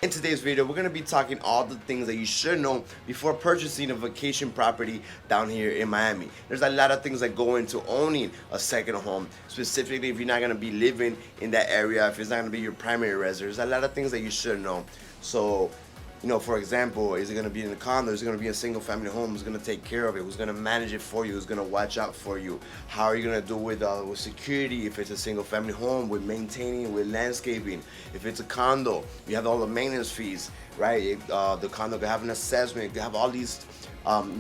In today's video, we're going to be talking all the things that you should know before purchasing a vacation property down here in Miami. There's a lot of things that go into owning a second home, specifically if you're not going to be living in that area, if it's not going to be your primary residence. There's a lot of things that you should know. So, for example, is it going to be in a condo? Is it going to be a single family home? Who's going to take care of it? Who's going to manage it for you? Who's going to watch out for you? How are you going to do with security if it's a single family home, with maintaining, with landscaping? If it's a condo, you have all the maintenance fees, right? The condo can have an assessment, can have all these.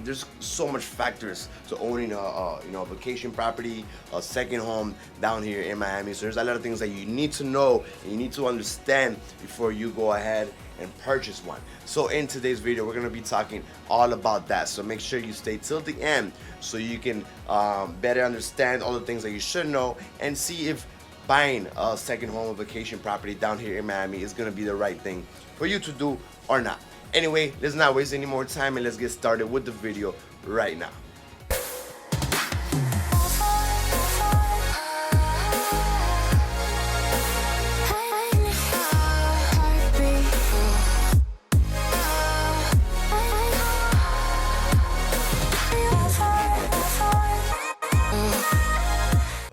There's so much factors to owning a vacation property, a second home down here in Miami. So there's a lot of things that you need to know and you need to understand before you go ahead and purchase one. So in today's video, we're gonna be talking all about that. So make sure you stay till the end so you can better understand all the things that you should know and see if buying a second home or vacation property down here in Miami is gonna be the right thing for you to do or not. Anyway, let's not waste any more time and let's get started with the video right now.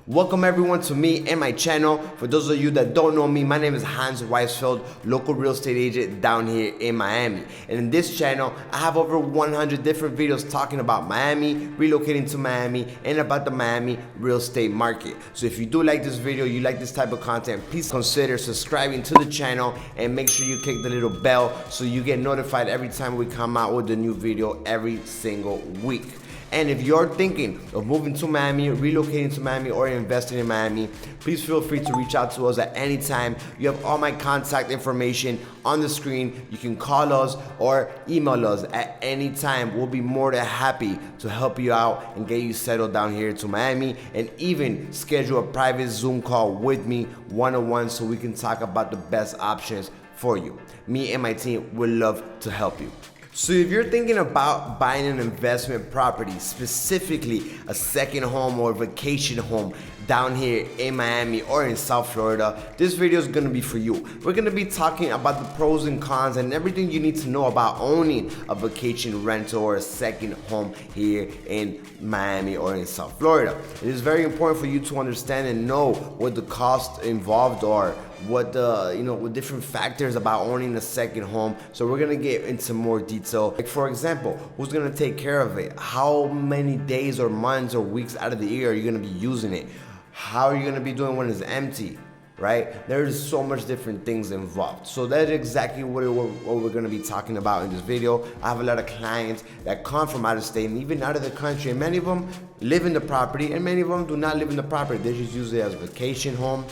Welcome everyone to me and my channel. For those of you that don't know me, my name is Waisfeld, local real estate agent down here in Miami. And in this channel, I have over 100 different videos talking about Miami, relocating to Miami, and about the Miami real estate market. So if you do like this video, you like this type of content, please consider subscribing to the channel and make sure you click the little bell so you get notified every time we come out with a new video every single week. And if you're thinking of moving to Miami, relocating to Miami, or investing in Miami, please feel free to reach out to us at any time. You have all my contact information on the screen. You can call us or email us at any time. We'll be more than happy to help you out and get you settled down here to Miami, and even schedule a private Zoom call with me one-on-one so we can talk about the best options for you. Me and my team would love to help you. So if you're thinking about buying an investment property, specifically a second home or vacation home down here in Miami or in South Florida, this video is gonna be for you. We're gonna be talking about the pros and cons and everything you need to know about owning a vacation rental or a second home here in Miami or in South Florida. It is very important for you to understand and know what the costs involved are, what the what different factors about owning a second home. So we're gonna get into more detail. Like, for example, who's gonna take care of it? How many days or months or weeks out of the year are you gonna be using it? How are you gonna be doing when it's empty? Right? There's so much different things involved. So that's exactly what we're gonna be talking about in this video. I have a lot of clients that come from out of state and even out of the country, and many of them live in the property and many of them do not live in the property. They just use it as a vacation home.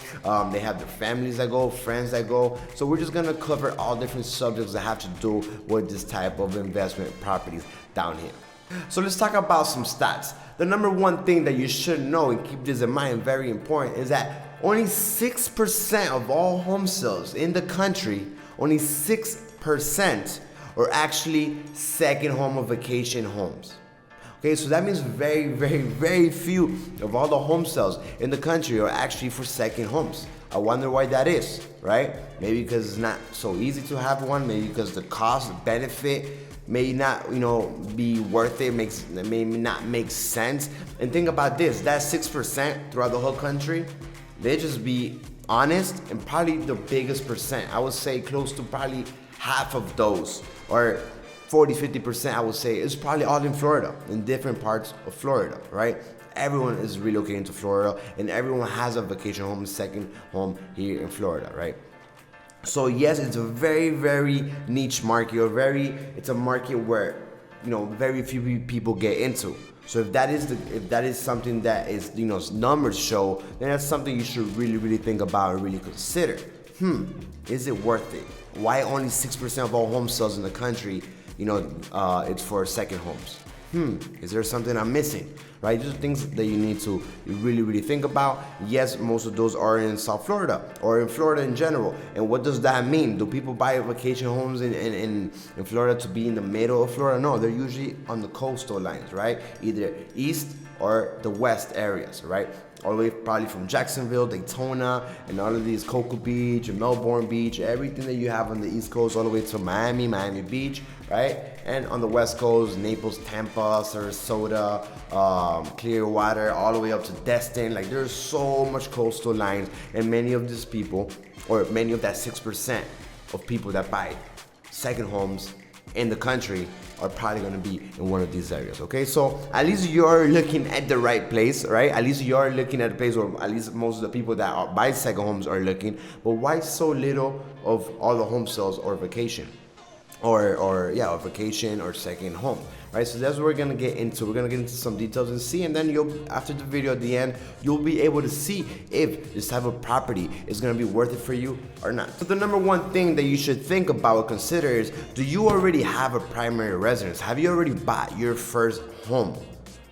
They have their families that go, friends that go. So we're just gonna cover all different subjects that have to do with this type of investment properties down here. So let's talk about some stats. The number one thing that you should know, and keep this in mind, very important, is that only 6% of all home sales in the country, only 6% are actually second home or vacation homes. Okay, so that means very, very, very few of all the home sales in the country are actually for second homes. I wonder why that is, right? Maybe because it's not so easy to have one, maybe because the cost, the benefit may not, be worth it, may not make sense. And think about this, that 6% throughout the whole country, they just be honest, and probably the biggest percent, I would say close to probably half of those, or 40-50%, I would say, is probably all in Florida, in different parts of Florida, right? Everyone is relocating to Florida, and everyone has a vacation home, second home here in Florida, right? So yes, it's a very, very niche market, it's a market where, very few people get into. So if that is something that is, numbers show, then that's something you should really, really think about and really consider. Is it worth it? Why only 6% of all home sales in the country, it's for second homes? Is there something I'm missing? Right? These are things that you need to really, really think about. Yes, most of those are in South Florida or in Florida in general. And what does that mean? Do people buy vacation homes in Florida to be in the middle of Florida? No, they're usually on the coastal lines, right? Either east or the west areas, right? all the way probably from Jacksonville, Daytona, and all of these Cocoa Beach and Melbourne Beach, everything that you have on the East Coast, all the way to Miami, Miami Beach, right? And on the West Coast, Naples, Tampa, Sarasota, Clearwater, all the way up to Destin. Like, there's so much coastal lines, and many of these people, or many of that 6% of people that buy second homes in the country are probably going to be in one of these areas. Okay, so at least you're looking at the right place, right? At least you're looking at a place, or at least most of the people that buy second homes are looking. But why so little of all the home sales or vacation, or vacation or second home, right? So that's what we're gonna get into. We're gonna get into some details and see, and then after the video at the end, you'll be able to see if this type of property is gonna be worth it for you or not. So the number one thing that you should think about or consider is, do you already have a primary residence? Have you already bought your first home,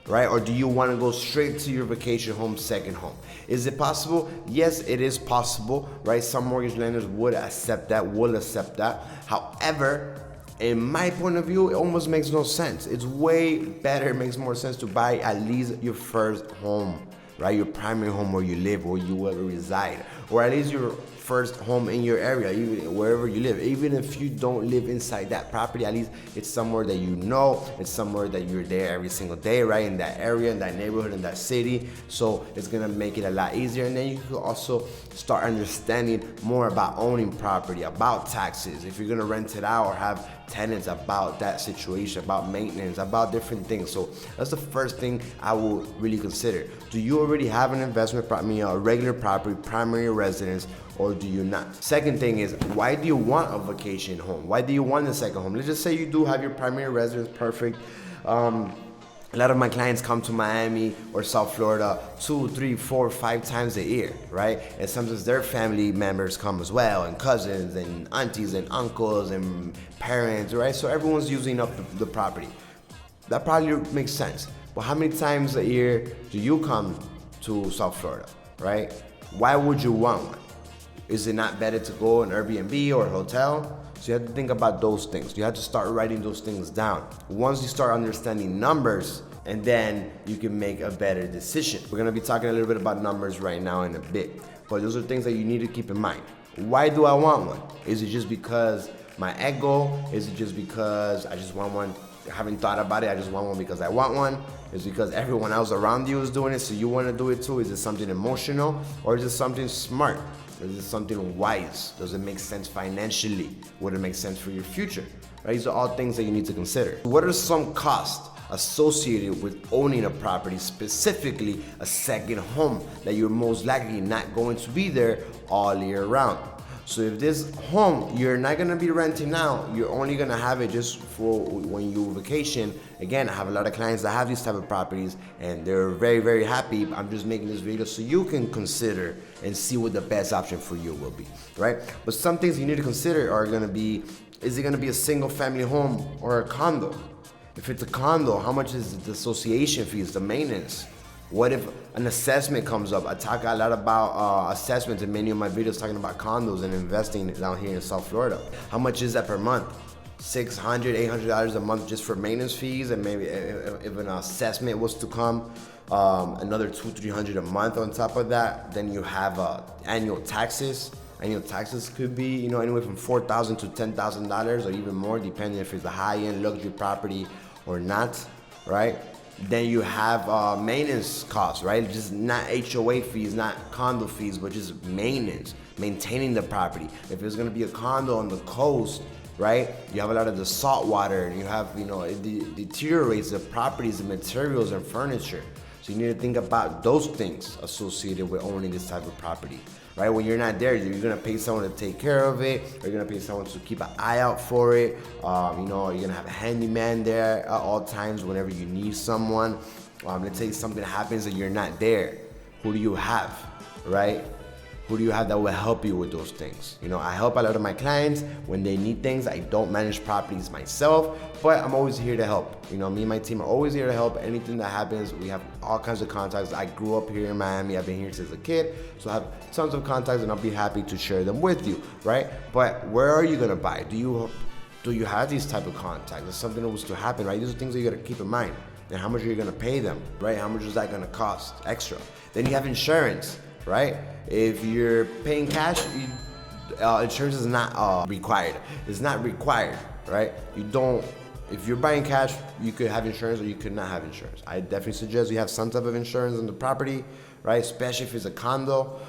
right? Or do you want to go straight to your vacation home, second home? Is it possible? Yes, it is possible, right? Some mortgage lenders would accept that, will accept that. However, in my point of view, it almost makes no sense. It's way better, it makes more sense to buy at least your first home, right? Your primary home where you live, where you will reside, or at least your first home in your area, even wherever you live. Even if you don't live inside that property, at least it's somewhere that you know, it's somewhere that you're there every single day, right? In that area, in that neighborhood, in that city. So it's gonna make it a lot easier. And then you can also start understanding more about owning property, about taxes, if you're gonna rent it out or have tenants, about that situation, about maintenance, about different things. So that's the first thing I will really consider. Do you already have an investment property, a regular property, primary residence, or do you not? Second thing is, why do you want a vacation home? Why do you want a second home? Let's just say you do have your primary residence, perfect. A lot of my clients come to Miami or South Florida 2, 3, 4, 5 times a year, right? And sometimes their family members come as well, and cousins and aunties and uncles and parents, right? So everyone's using up the property. That probably makes sense. But how many times a year do you come to South Florida, right? Why would you want one? Is it not better to go an Airbnb or a hotel? So you have to think about those things. You have to start writing those things down. Once you start understanding numbers, and then you can make a better decision. We're gonna be talking a little bit about numbers right now in a bit, but those are things that you need to keep in mind. Why do I want one? Is it just because my ego? Is it just because I just want one? I haven't thought about it, I just want one because I want one? Is it because everyone else around you is doing it, so you want to do it too? Is it something emotional, or is it something smart? Is it something wise? Does it make sense financially? Would it make sense for your future? Right? These are all things that you need to consider. What are some costs associated with owning a property, specifically a second home, that you're most likely not going to be there all year round? So if this home you're not gonna be renting out, you're only gonna have it just for when you vacation. Again, I have a lot of clients that have these type of properties and they're very, very happy. I'm just making this video so you can consider and see what the best option for you will be, right? But some things you need to consider are gonna be, is it gonna be a single family home or a condo? If it's a condo, how much is the association fees, the maintenance? What if an assessment comes up? I talk a lot about assessments in many of my videos, talking about condos and investing down here in South Florida. How much is that per month? $600, $800 a month just for maintenance fees, and maybe if an assessment was to come, another $200, $300 a month on top of that. Then you have annual taxes. Annual taxes could be, anywhere from $4,000 to $10,000 or even more, depending if it's a high-end luxury property or not, right? Then you have maintenance costs, right? Just not HOA fees, not condo fees, but just maintenance, maintaining the property. If it's gonna be a condo on the coast, right? You have a lot of the salt water, and you have, it deteriorates the properties, the materials and furniture. So you need to think about those things associated with owning this type of property, right? When you're not there, you're gonna pay someone to take care of it, or you're gonna pay someone to keep an eye out for it. You're gonna have a handyman there at all times whenever you need someone. Let's say something happens and you're not there. Who do you have, right? Who do you have that will help you with those things? I help a lot of my clients when they need things. I don't manage properties myself, but I'm always here to help. Me and my team are always here to help. Anything that happens, we have all kinds of contacts. I grew up here in Miami. I've been here since a kid, so I have tons of contacts, and I'll be happy to share them with you, right? But where are you gonna buy? Do you have these type of contacts? If something was to happen, right? These are things that you gotta keep in mind. then how much are you gonna pay them, right? How much is that gonna cost extra? Then you have insurance, right? If you're paying cash, insurance is not required. It's not required, right? You don't, if you're buying cash, you could have insurance or you could not have insurance. I definitely suggest you have some type of insurance on the property, right? Especially if it's a condo.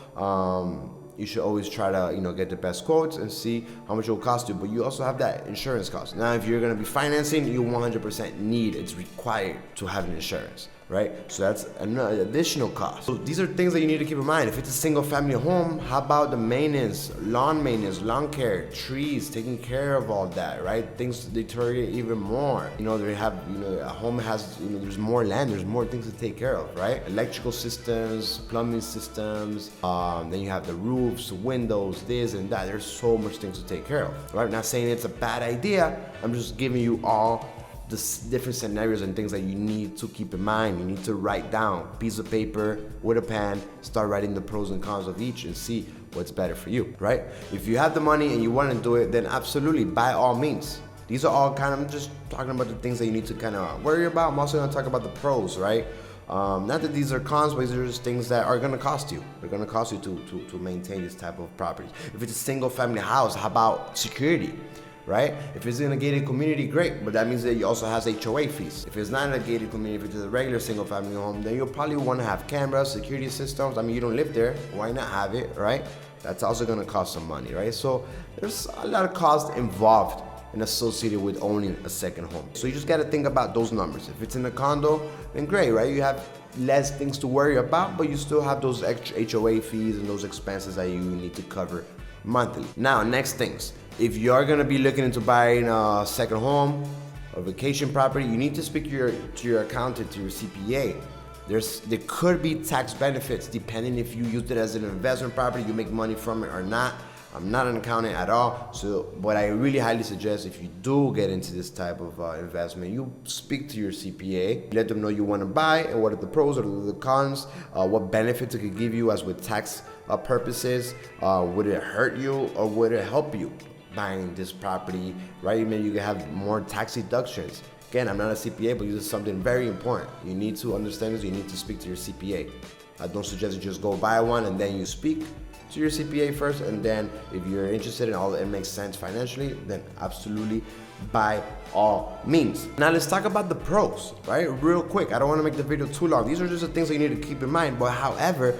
You should always try to, get the best quotes and see how much it will cost you. But you also have that insurance cost. Now, if you're gonna be financing, you 100% need, it's required to have an insurance, right? So that's another additional cost. So these are things that you need to keep in mind. If it's a single family home, how about the maintenance, lawn care, trees, taking care of all that, right? Things deteriorate even more. They have, a home has, there's more land, there's more things to take care of, right? Electrical systems, plumbing systems, then you have the roofs, windows, this and that. There's so much things to take care of, right? Not saying it's a bad idea. I'm just giving you all the different scenarios and things that you need to keep in mind. You need to write down piece of paper with a pen, start writing the pros and cons of each and see what's better for you, right? If you have the money and you want to do it, then absolutely, by all means. These are all I'm just talking about the things that you need to kind of worry about. I'm also going to talk about the pros, right? Not that these are cons, but these are just things that are going to cost you. They're going to cost you to maintain this type of property. If it's a single family house, how about security? Right? If it's in a gated community, great, but that means that you also has HOA fees. If it's not in a gated community, if it's a regular single family home, then you'll probably want to have cameras, security systems. I mean, you don't live there, why not have it, right? That's also going to cost some money, right? So there's a lot of cost involved and associated with owning a second home. So you just got to think about those numbers. If it's in a condo, then great, right? You have less things to worry about, but you still have those extra HOA fees and those expenses that you need to cover monthly. Now, next things. If you're gonna be looking into buying a second home or vacation property, you need to speak to your accountant, to your CPA. There could be tax benefits depending if you used it as an investment property, you make money from it or not. I'm not an accountant at all, but I really highly suggest if you do get into this type of investment, you speak to your CPA, let them know you want to buy and what are the pros or the cons, what benefits it could give you as with tax purposes. Would it hurt you or would it help you buying this property, right? Maybe you can have more tax deductions. Again, I'm not a CPA, but this is something very important. You need to understand this, you need to speak to your CPA. I don't suggest you just go buy one and then you speak to your CPA first, and then if you're interested in all it makes sense financially, then absolutely by all means. Now let's talk about the pros, right? Real quick. I don't want to make the video too long. These are just the things that you need to keep in mind. But however,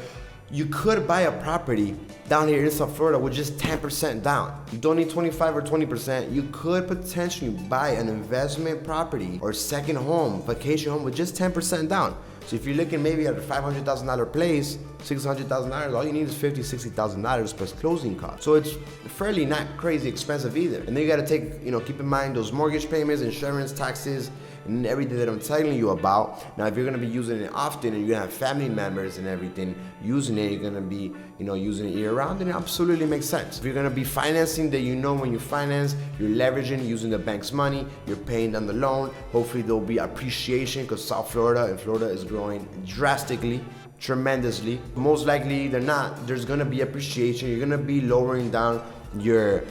you could buy a property down here in South Florida with just 10% down. You don't need 25 or 20%. You could potentially buy an investment property or second home, vacation home with just 10% down. So if you're looking maybe at a $500,000 place, $600,000, all you need is $50,000, $60,000 plus closing costs. So it's fairly not crazy expensive either. And then you gotta take, keep in mind those mortgage payments, insurance, taxes, and everything that I'm telling you about. Now, if you're gonna be using it often and you're gonna have family members and everything using it, you're gonna be, using it year round, then it absolutely makes sense. If you're gonna be financing, that when you finance, you're leveraging, using the bank's money, you're paying down the loan. Hopefully there'll be appreciation because South Florida and Florida is growing drastically, tremendously. Most likely they're not, there's gonna be appreciation. You're gonna be lowering down your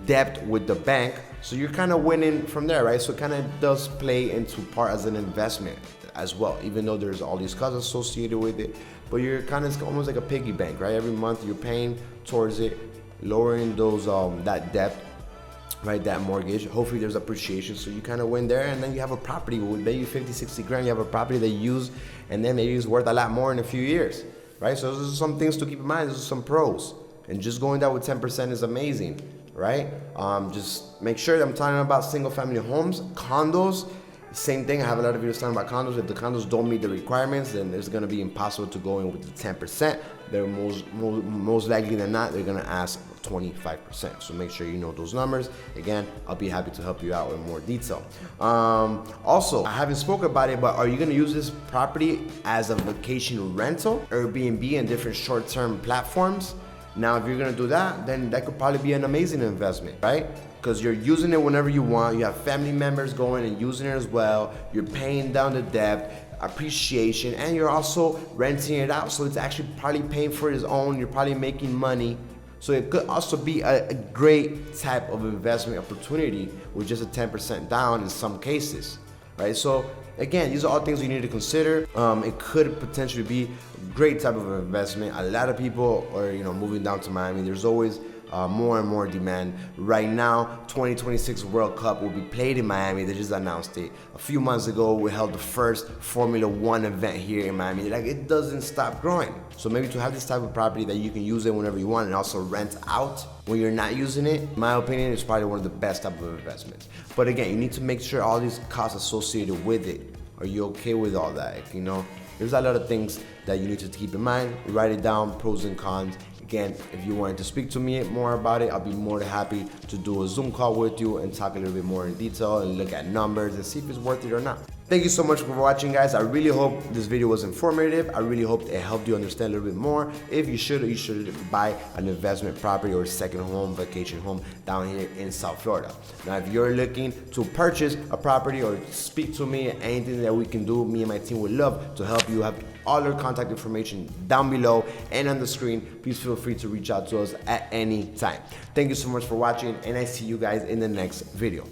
debt with the bank. So you're kind of winning from there, right? So it kind of does play into part as an investment as well, even though there's all these costs associated with it. But you're kind of almost like a piggy bank, right? Every month you're paying towards it, lowering those that debt, right? That mortgage. Hopefully there's appreciation, so you kind of win there, and then you have a property with maybe 50, 60 grand. You have a property that you use, and then maybe it's worth a lot more in a few years, right? So those are some things to keep in mind. Those are some pros, and just going down with 10% is amazing, right? Just make sure that I'm talking about single family homes. Condos, same thing. I have a lot of videos talking about condos. If the condos don't meet the requirements, then it's going to be impossible to go in with the 10%. They're most likely than not, they're going to ask 25%. So make sure you know those numbers. Again, I'll be happy to help you out in more detail. Also, I haven't spoken about it, but are you going to use this property as a vacation rental, Airbnb, and different short-term platforms? Now, if you're gonna do that, then that could probably be an amazing investment, right? Because you're using it whenever you want. You have family members going and using it as well. You're paying down the debt, appreciation, and you're also renting it out. So it's actually probably paying for its own. You're probably making money. So it could also be a great type of investment opportunity with just a 10% down in some cases, right? So again, these are all things you need to consider. It could potentially be a great type of investment. A lot of people are, moving down to Miami. There's always more and more demand. Right now, 2026 World Cup will be played in Miami. They just announced it. A few months ago, we held the first Formula One event here in Miami. Like, it doesn't stop growing. So maybe to have this type of property that you can use it whenever you want and also rent out when you're not using it, in my opinion, is probably one of the best type of investments. But again, you need to make sure all these costs associated with it. Are you okay with all that? There's a lot of things that you need to keep in mind. Write it down, pros and cons. Again, if you wanted to speak to me more about it, I'll be more than happy to do a Zoom call with you and talk a little bit more in detail and look at numbers and see if it's worth it or not. Thank you so much for watching, guys. I really hope this video was informative. I really hope it helped you understand a little bit more. If you should buy an investment property or second home, vacation home down here in South Florida. Now, if you're looking to purchase a property or speak to me, anything that we can do, me and my team would love to help you. Have all our contact information down below and on the screen. Please feel free to reach out to us at any time. Thank you so much for watching, and I see you guys in the next video.